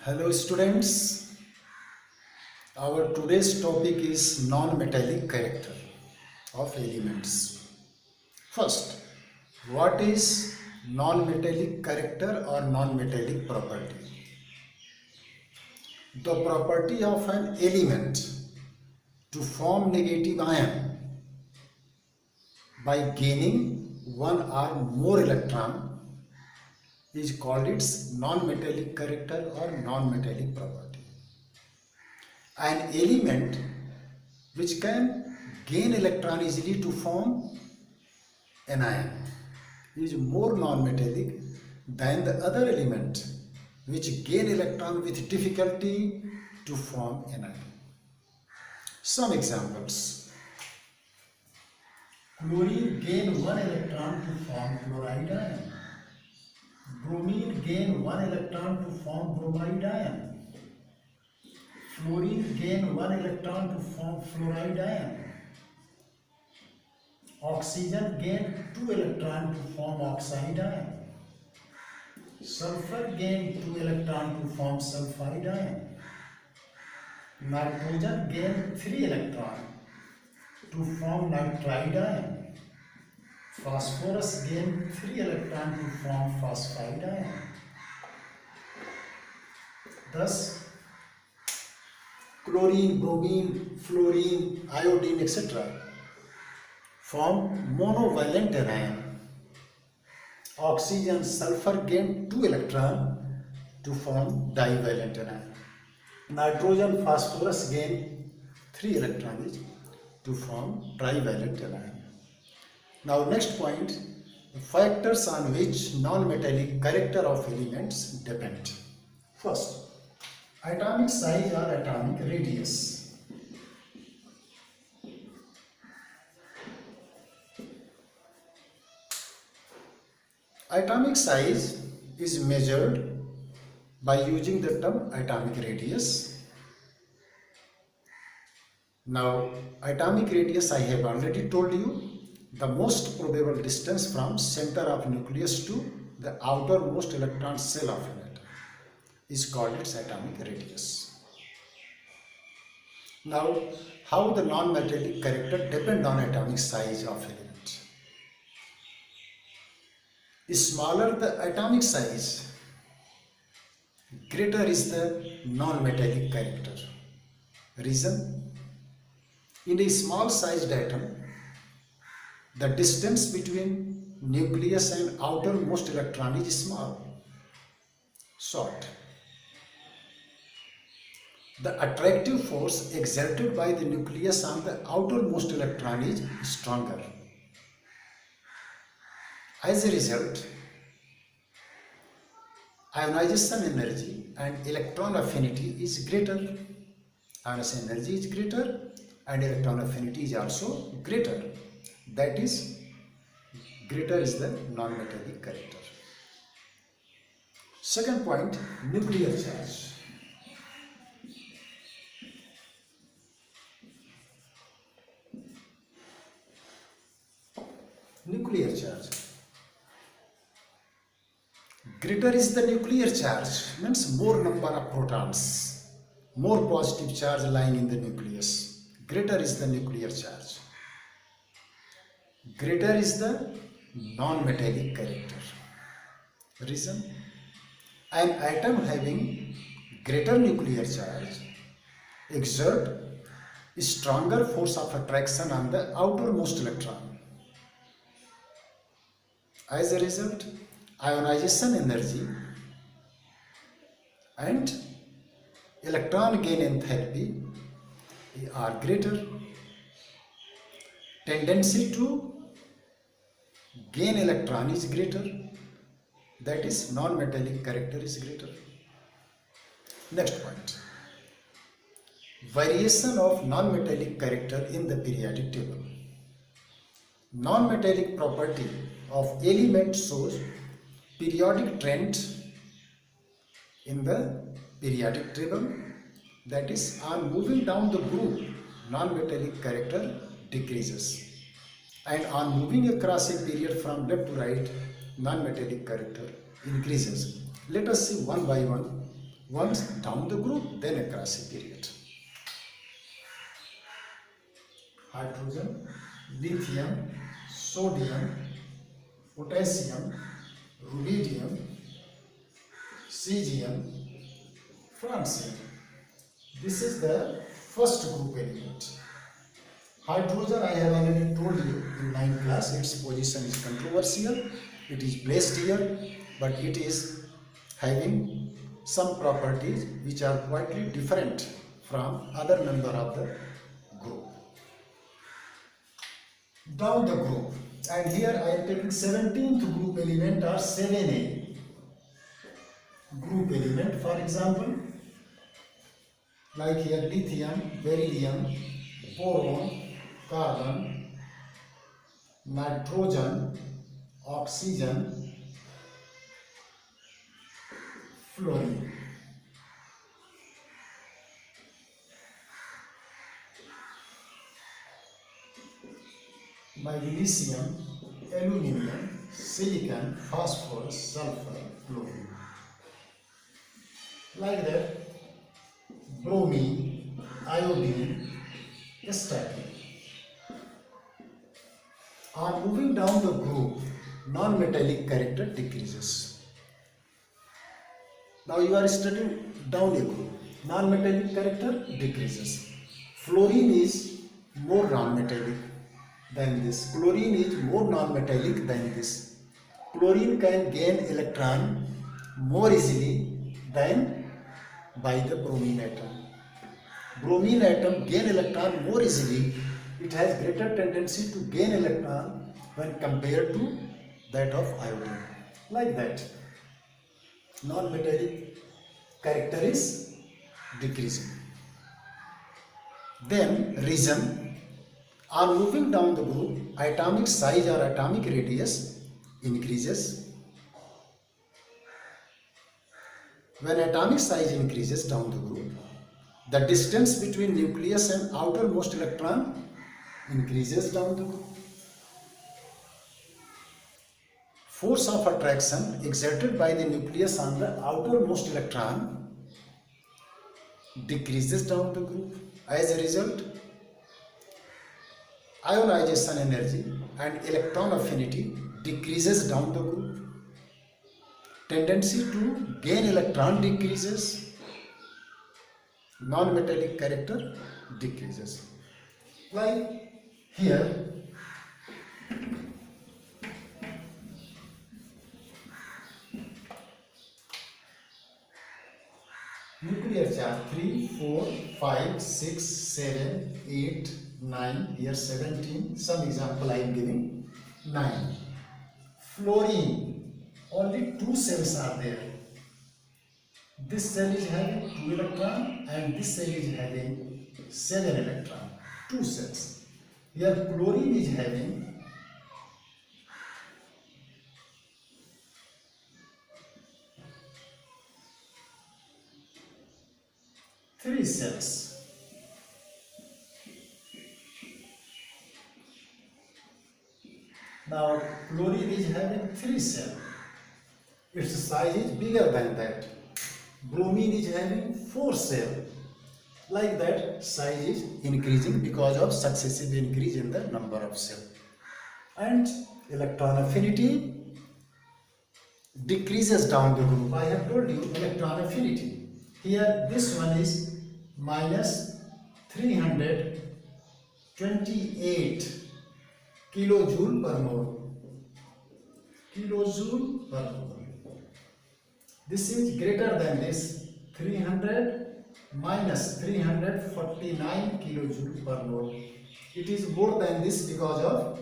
Hello students, our today's topic is non-metallic character of elements. First, what is non-metallic character or non-metallic property? The property of an element to form negative ion by gaining one or more electron is called its non-metallic character or non-metallic property. An element which can gain electron easily to form an ion is more non-metallic than the other element which gain electron with difficulty to form an ion. Some examples: chlorine gain one electron to form chloride ion. Bromine gain one electron to form bromide ion. Fluorine gain one electron to form fluoride ion. Oxygen gain two electrons to form oxide ion. Sulfur gain two electrons to form sulfide ion. Nitrogen gain three electrons to form nitride ion. Phosphorus gain three electrons to form phosphide ion. Thus, chlorine, bromine, fluorine, iodine, etc. form monovalent anion. Oxygen, sulfur gain two electrons to form divalent anion. Nitrogen, phosphorus gain three electrons to form trivalent anion. Now next point, factors on which non-metallic character of elements depend. First, atomic size or atomic radius. Atomic size is measured by using the term atomic radius. Now, atomic radius I have already told you, the most probable distance from center of nucleus to the outermost electron cell of an atom is called its atomic radius. Now, how the non-metallic character depend on atomic size of element. Smaller the atomic size, greater is the non-metallic character. Reason? In a small sized atom, the distance between nucleus and outermost electron is small, short. The attractive force exerted by the nucleus on the outermost electron is stronger. As a result, ionization energy and electron affinity is greater. Ionization energy is greater and electron affinity is also greater. That is, greater is the non-metallic character. Second point, nuclear charge. Nuclear charge. Greater is the nuclear charge, means more number of protons, more positive charge lying in the nucleus. Greater is the nuclear charge. Greater is the non-metallic character. Reason? An atom having greater nuclear charge exert stronger force of attraction on the outermost electron. As a result, ionization energy and electron gain enthalpy are greater. Tendency to gain electron is greater. That is, non-metallic character is greater. Next point, variation of non-metallic character in the periodic table. Non-metallic property of element shows periodic trend in the periodic table. That is, on moving down the group, non-metallic character decreases, and on moving across a period from left to right, non-metallic character increases. Let us see one by one Once down the group, then across a period. Hydrogen, lithium, sodium, potassium, rubidium, cesium, francium. This is the first group element. Hydrogen, I have already told you in 9th class, its position is controversial. It is placed here, but it is having some properties which are quite different from other member of the group. Down the group, and here I am taking 17th group element or 7A group element. For example, like here lithium, beryllium, boron, carbon, nitrogen, oxygen, fluorine. Magnesium, aluminium, silicon, phosphorus, sulfur, chlorine. Like that, bromine, iodine, statin. On moving down the group, non-metallic character decreases. Now you are studying down a group. Non-metallic character decreases. Fluorine is more non-metallic than this. Chlorine is more non-metallic than this. Chlorine can gain electron more easily than by the bromine atom. Bromine atom gain electron more easily. It has greater tendency to gain electron when compared to that of iodine. Like that. Non-metallic character is decreasing. Then reason. On moving down the group, atomic size or atomic radius increases. When atomic size increases down the group, the distance between nucleus and outermost electron increases down the group. Force of attraction exerted by the nucleus on the outermost electron decreases down the group. As a result, ionization energy and electron affinity decreases down the group. Tendency to gain electron decreases. Non-metallic character decreases. Like here, nuclear charge 3, 4, 5, 6, 7, 8, 9, here 17. Some example I am giving 9. Fluorine, only 2 cells are there. This cell is having 2 electrons and this cell is having 7 electrons. 2 cells. Here chlorine is having 3 cells. Now chlorine is having 3 cells. Its size is bigger than that. Bromine is having 4 cells. Like that, size is increasing because of successive increase in the number of cells. And electron affinity decreases down the group. I have told you electron affinity. Here this one is minus 328 kilojoule per mole. Kilojoule per mole. This is greater than this 300 minus 349 kilojoule per mole. It is more than this because of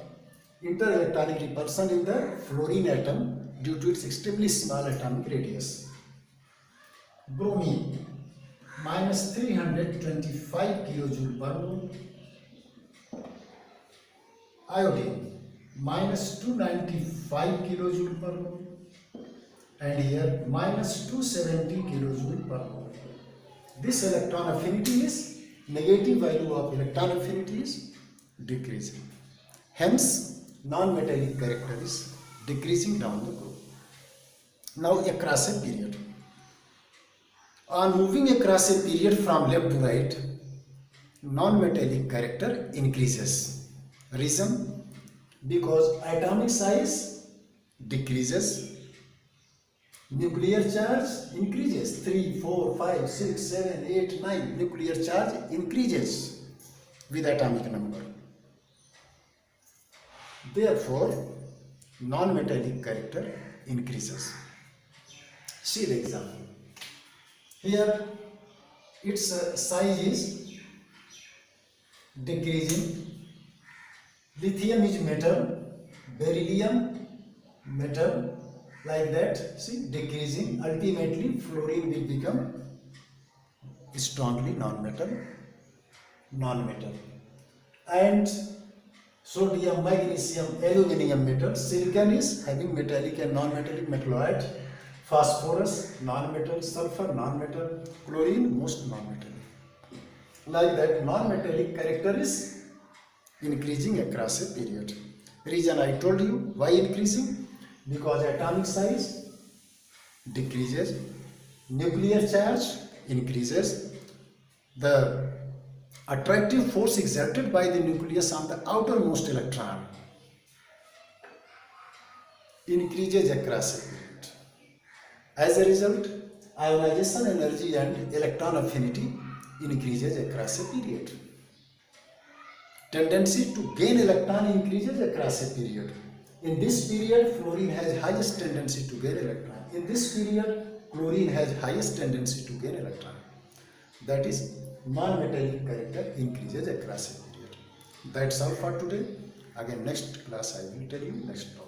interelectronic repulsion in the fluorine atom due to its extremely small atomic radius. Bromine minus 325 kilojoule per mole. Iodine minus 295 kilojoule per mole. And here minus 270 kilojoule per mole. This electron affinity is negative value of electron affinity is decreasing. Hence, non-metallic character is decreasing down the group. Now across a period. On moving across a period from left to right, non-metallic character increases. Reason? Because atomic size decreases, nuclear charge increases. 3, 4, 5, 6, 7, 8, 9. Nuclear charge increases with atomic number. Therefore, non-metallic character increases. See the example. Here, its size is decreasing. Lithium is metal, beryllium metal, like that. See, decreasing. Ultimately, fluorine will become strongly non-metal. And sodium, magnesium, aluminium metal. Silicon is having metallic and non-metallic metalloid. Phosphorus, non-metal. Sulfur, non-metal. Chlorine, most non-metallic. Like that, non-metallic character is increasing across a period. Reason I told you. Why increasing? Because atomic size decreases, nuclear charge increases, the attractive force exerted by the nucleus on the outermost electron increases across a period. As a result, ionization energy and electron affinity increases across a period. Tendency to gain electron increases across a period. In this period, fluorine has highest tendency to gain electron. In this period, chlorine has highest tendency to gain electron. That is, non-metallic character increases across a period. That's all for today. Again, next class I will tell you next topic.